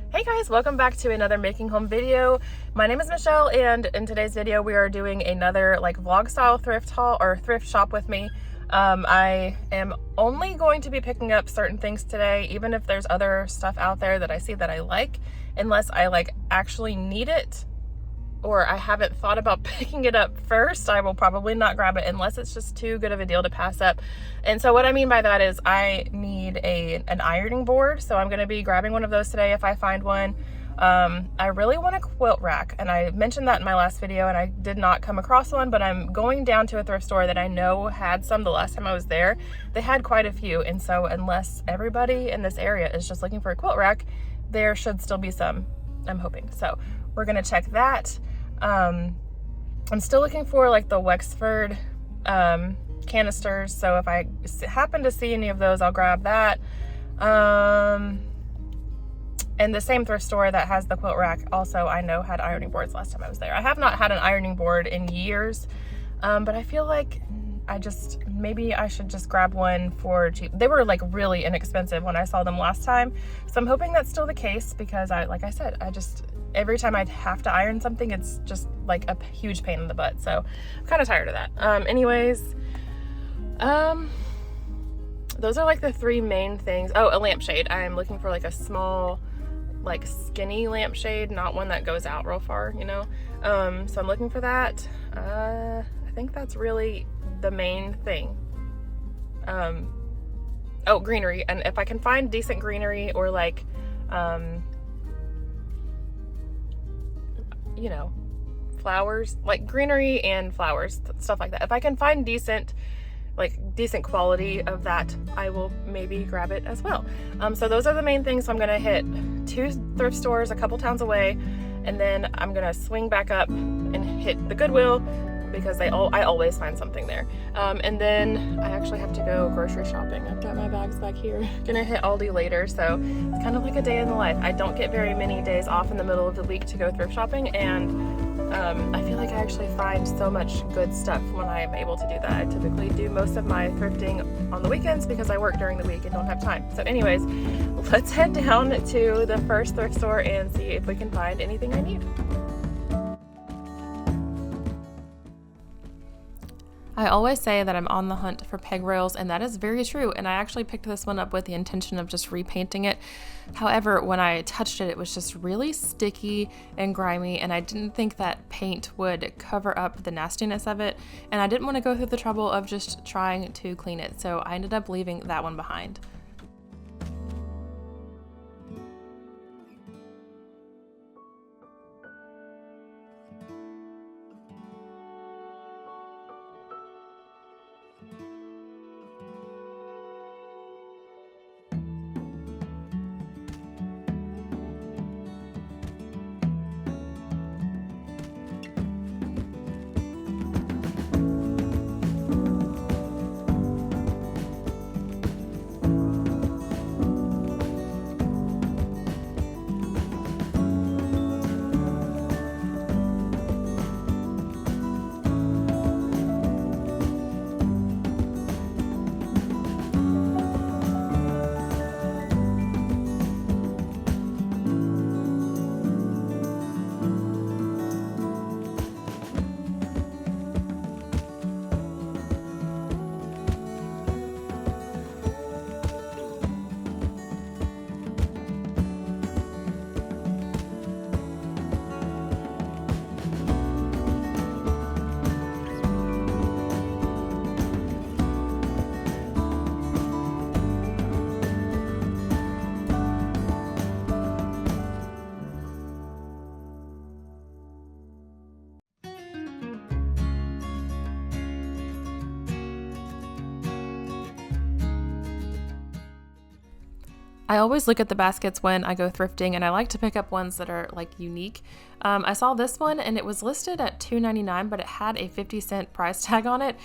Hey guys, welcome back to another making home video. My name is Michelle, and in today's video we are doing another like vlog style thrift haul or thrift shop with me. I am only going to be picking up certain things today, even if there's other stuff out there that I see that I like, unless I like actually need it or I haven't thought about picking it up first. I will probably not grab it unless it's just too good of a deal to pass up. And so what I mean by that is I need an ironing board. So I'm going to be grabbing one of those today if I find one. I really want a quilt rack, and I mentioned that in my last video and I did not come across one, but I'm going down to a thrift store that I know had some the last time I was there. They had quite a few, and so unless everybody in this area is just looking for a quilt rack, there should still be some, I'm hoping. So we're gonna check that. I'm still looking for like the Wexford canisters, so if I happen to see any of those, I'll grab that. And the same thrift store that has the quilt rack also I know had ironing boards last time I was there. I have not had an ironing board in years, but I feel like maybe I should just grab one for cheap. They were like really inexpensive when I saw them last time, so I'm hoping that's still the case, because like I said, every time I'd have to iron something, it's just like a huge pain in the butt. So I'm kind of tired of that. Those are like the three main things. Oh, a lampshade. I'm looking for like a small, like skinny lampshade, not one that goes out real far, you know? So I'm looking for that. I think that's really the main thing. Oh, greenery. And if I can find decent greenery or like, you know, flowers, like greenery and flowers, stuff like that. If I can find decent quality of that, I will maybe grab it as well. So those are the main things. So I'm gonna hit 2 thrift stores a couple towns away, and then I'm gonna swing back up and hit the Goodwill, because I always find something there. And then I actually have to go grocery shopping. I've got my bags back here. Gonna hit Aldi later, so it's kind of like a day in the life. I don't get very many days off in the middle of the week to go thrift shopping, and I feel like I actually find so much good stuff when I'm able to do that. I typically do most of my thrifting on the weekends because I work during the week and don't have time. So anyways, let's head down to the first thrift store and see if we can find anything I need. I always say that I'm on the hunt for peg rails, and that is very true, and I actually picked this one up with the intention of just repainting it. However, when I touched it, it was just really sticky and grimy, and I didn't think that paint would cover up the nastiness of it, and I didn't want to go through the trouble of just trying to clean it, so I ended up leaving that one behind. I always look at the baskets when I go thrifting, and I like to pick up ones that are like unique. I saw this one and it was listed at $2.99, but it had a 50-cent price tag on it.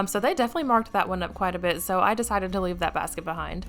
So they definitely marked that one up quite a bit. So I decided to leave that basket behind.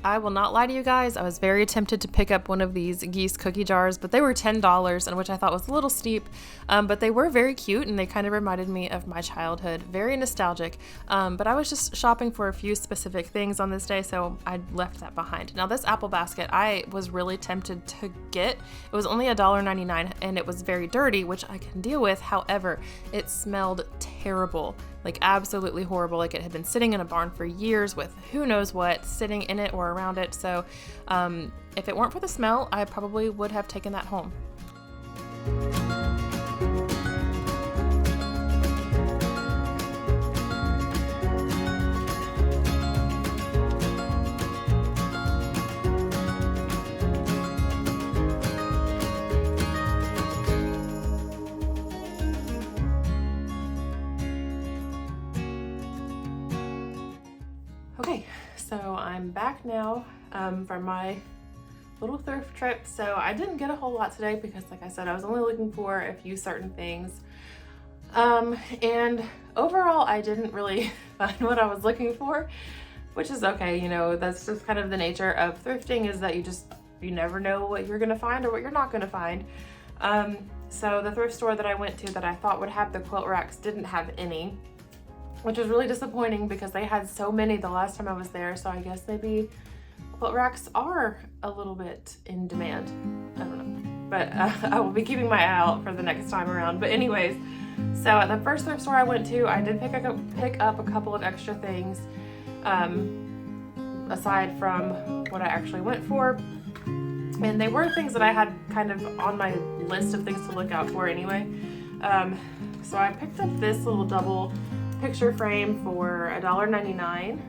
I will not lie to you guys, I was very tempted to pick up one of these geese cookie jars, but they were $10, and which I thought was a little steep, but they were very cute, and they kind of reminded me of my childhood. Very nostalgic, but I was just shopping for a few specific things on this day, so I left that behind. Now this apple basket, I was really tempted to get. It was only $1.99, and it was very dirty, which I can deal with. However, it smelled terrible. Like absolutely horrible, like it had been sitting in a barn for years with who knows what sitting in it or around it. So if it weren't for the smell, I probably would have taken that home. Okay, so I'm back now from my little thrift trip. So I didn't get a whole lot today because, like I said, I was only looking for a few certain things. And overall, I didn't really find what I was looking for, which is okay. You know, that's just kind of the nature of thrifting, is that you never know what you're gonna find or what you're not gonna find. So the thrift store that I went to that I thought would have the quilt racks didn't have any, which was really disappointing because they had so many the last time I was there. So I guess maybe quilt racks are a little bit in demand. I don't know, but I will be keeping my eye out for the next time around. But anyways, so at the first thrift store I went to, I did pick up a couple of extra things aside from what I actually went for. And they were things that I had kind of on my list of things to look out for anyway. So I picked up this little double picture frame for $1.99,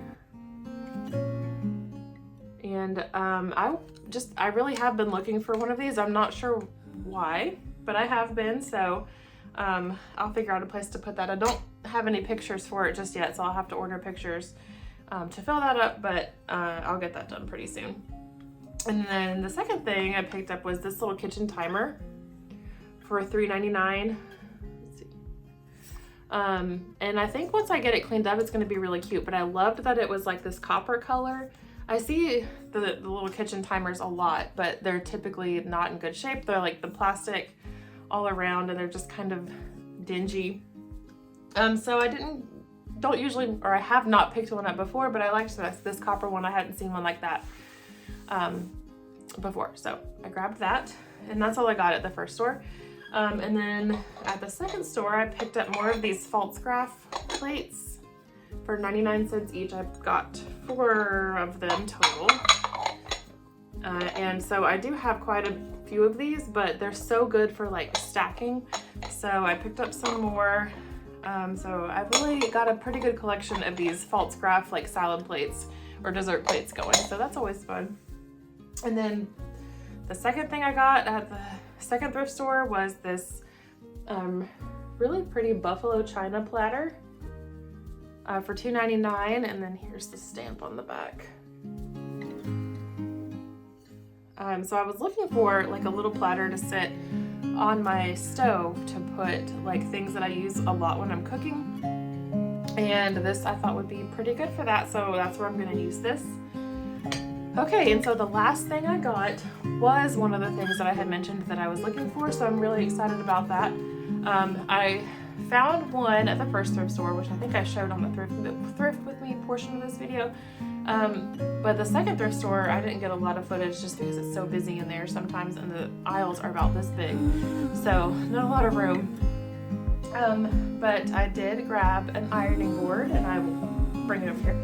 and I really have been looking for one of these. I'm not sure why, but I have been, so I'll figure out a place to put that. I don't have any pictures for it just yet, so I'll have to order pictures to fill that up, but I'll get that done pretty soon. And then the second thing I picked up was this little kitchen timer for $3.99. And I think once I get it cleaned up, it's going to be really cute, but I loved that it was like this copper color. I see the little kitchen timers a lot, but they're typically not in good shape. They're like the plastic all around, and they're just kind of dingy. So I don't usually, or I have not picked one up before, but I liked this copper one. I hadn't seen one like that before. So I grabbed that, and that's all I got at the first store. And then at the second store, I picked up more of these false graph plates for 99 cents each. I've got 4 of them total. And so I do have quite a few of these, but they're so good for like stacking. So I picked up some more. So I've really got a pretty good collection of these false graph like salad plates or dessert plates going. So that's always fun. And then the second thing I got at the second thrift store was this really pretty buffalo china platter for $2.99, and then here's the stamp on the back. So I was looking for like a little platter to sit on my stove to put like things that I use a lot when I'm cooking, and this I thought would be pretty good for that, so that's where I'm going to use this. Okay, and so the last thing I got was one of the things that I had mentioned that I was looking for, so I'm really excited about that. I found one at the first thrift store, which I think I showed on the thrift with me portion of this video. But the second thrift store, I didn't get a lot of footage just because it's so busy in there sometimes, and the aisles are about this big, so not a lot of room. But I did grab an ironing board, and I will bring it over here.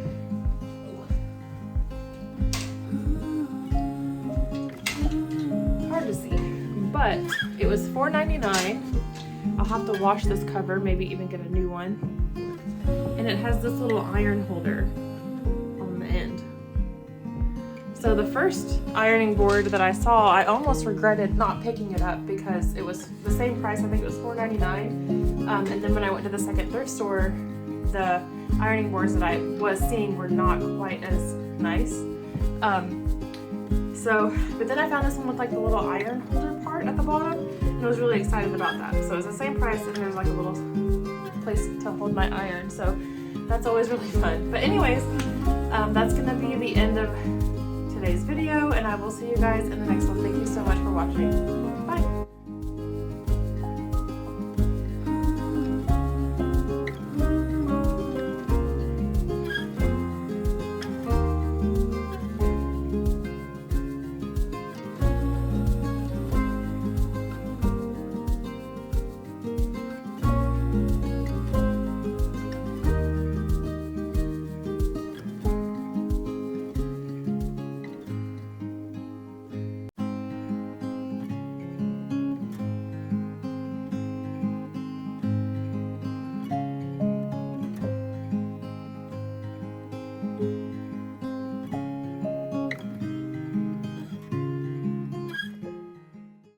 Hard to see, but it was $4.99. I'll have to wash this cover, maybe even get a new one. And it has this little iron holder on the end. So the first ironing board that I saw, I almost regretted not picking it up because it was the same price. I think it was $4.99. And then when I went to the second thrift store, the ironing boards that I was seeing were not quite as nice. But then I found this one with like the little iron holder part at the bottom, and I was really excited about that. So it was the same price, and there's like a little place to hold my iron, so that's always really fun. But anyways, that's gonna be the end of today's video, and I will see you guys in the next one. Thank you so much for watching. Bye.